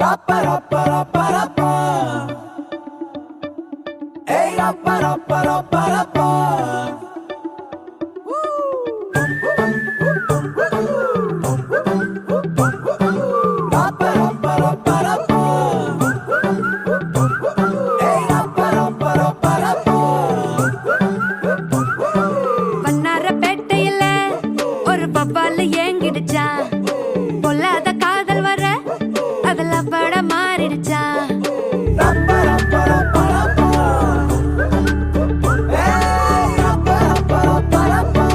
Rappa rappa rappa rappa. Hey rappa rappa rappa rappa. Rappa rappa rappa rappa. Hey rappa rappa rappa rappa. வண்ணாரப்பேட்டையில ஒரு பப்பால ஏங்கிடுச்சா பொல்லாத காதல் வர அதுல பட மாறிடுச்சா Rappa rappa rappa rappa. Hey rappa rappa rappa rappa.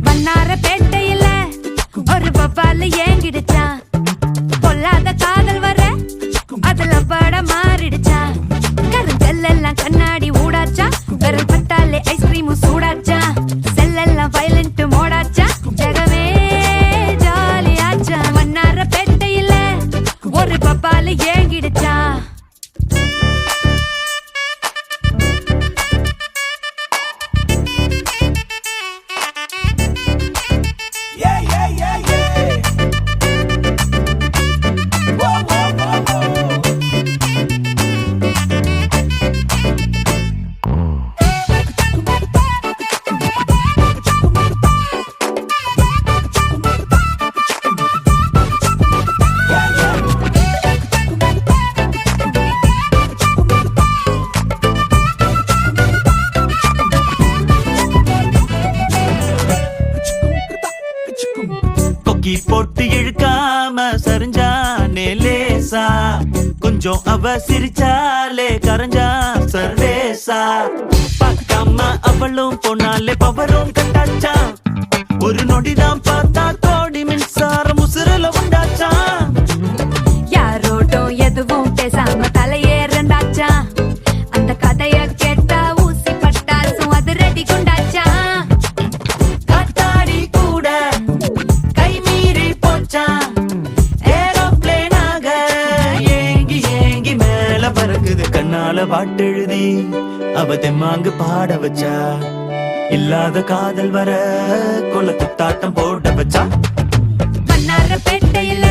வண்ணாரப்பேட்டையில ஒரு பப்பால ஏங்கிடுச்சா பொல்லாத காதல் வர அதுல பட மாறிடுச்சா கருங்கல்லாம் கண்ணாடி ஊடாச்சா விரல் பட்டாலே ஐஸ்கிரீமும் சூடாச்சா செல்லெல்லாம் வயலண்ட் மோடாச்சா ஜகமே ஜாலியாச்சா வண்ணாரப்பேட்டையில ஒரு பப்பால ஏங்கிடுச்சா Yeah yeah yeah yeah. Whoa whoa whoa whoa. கொக்கி போட்டு இழுக்காம சரிஞ்சானே லேசா கொஞ்சம் அவ சிரிச்சாலே கரைஞ்சா சர்வேசா பார்க்காம அவளும் போனாலே பவரும் கட்டாச்சா ஒரு நொடிதான் பார்த்தா கோடி மின்சாரம் உசுரல உண்டாச்சா யாரோட்டும் எதுவும் பேசாம தலையேறண்டாச்சா அந்த கதைய கேட்டா ஊசி பட்டாசும் அது ரெடி கொண்டாச்சா காத்தாடி கூட கை மீறி போச்சா ஏரோப்ளேனாக ஏங்கி ஏங்கி மேல பறக்குது கண்ணால பாட்டெழுதி அவ தெம்மாங்கு பாட வச்சா இல்லாத காதல் வர கொல குத்தாட்டம் போட வச்சா வண்ணாரப்பேட்டையில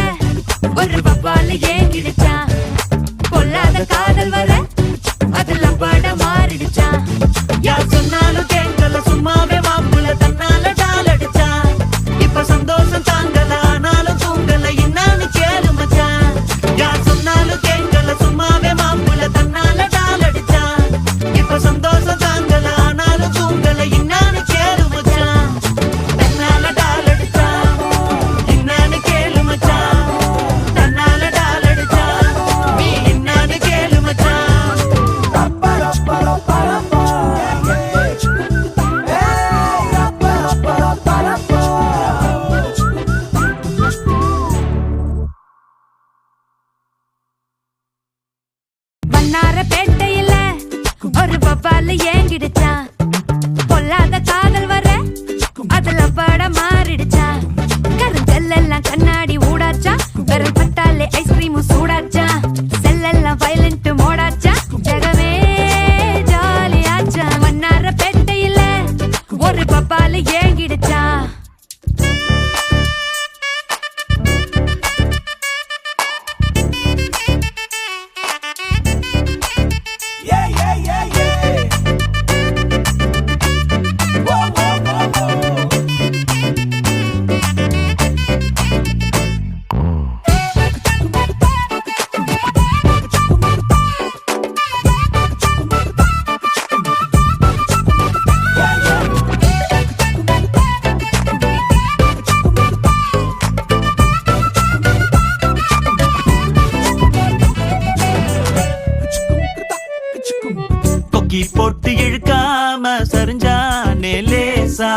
ஒரு பப்பால ஏங்கிடுச்சா பொல்லாத காதல் வர அதுல பட மாறிடுச்சா யார் சொன்னாலும் கேட்கல சும்மாவே மாப்புல தன்னால டால் அடிச்சா இப்ப சந்தோஷம் தாங்கல ஆனாலும் தூங்கல என்னன்னு கேளு மச்சான் யார் சொன்னாலும் கேட்கல சும்மாவே மாப்புல தன்னால டால் அடிச்சா இப்ப சந்தோஷம் தாங்கல ஆனாலும் தூங்கல என்னன்னு கேளு மச்சான் தன்னால டால் அடிச்சா என்னன்னு கேளு மச்சான் தன்னால டால் அடிச்சா நீ என்னன்னு கேளு மச்சான் Rappa rappa rappa rappa. Hey rappa rappa rappa rappa. வண்ணாரப்பேட்டையில ஒரு பப்பால ஏங்கிடுச்சா பொல்லாத காதல் வர அதுல பட மாறிடுச்சா கருங்கல்லாம் கண்ணாடி ஊடாச்சா விரல் பட்டாலே ஐஸ்கிரீமும் சூடாச்சா செல்லெல்லாம் வயலண்ட் மோடாச்சா ஜகமே ஜாலியாச்சா வண்ணாரப்பேட்டையில ஒரு பப்பால ஏங்கிடுச்சா Yeah yeah yeah yeah. Whoa whoa whoa whoa. கொக்கி போட்டு இழுக்காம சரிஞ்சானே லேசா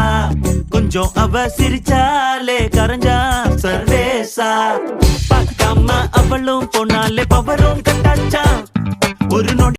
கொஞ்சம் அவ சிரிச்சாலே கரைஞ்சா சர்வேசா பார்க்காம அவளும் போனாலே பவரும் கட்டாச்சா ஒரு நொடி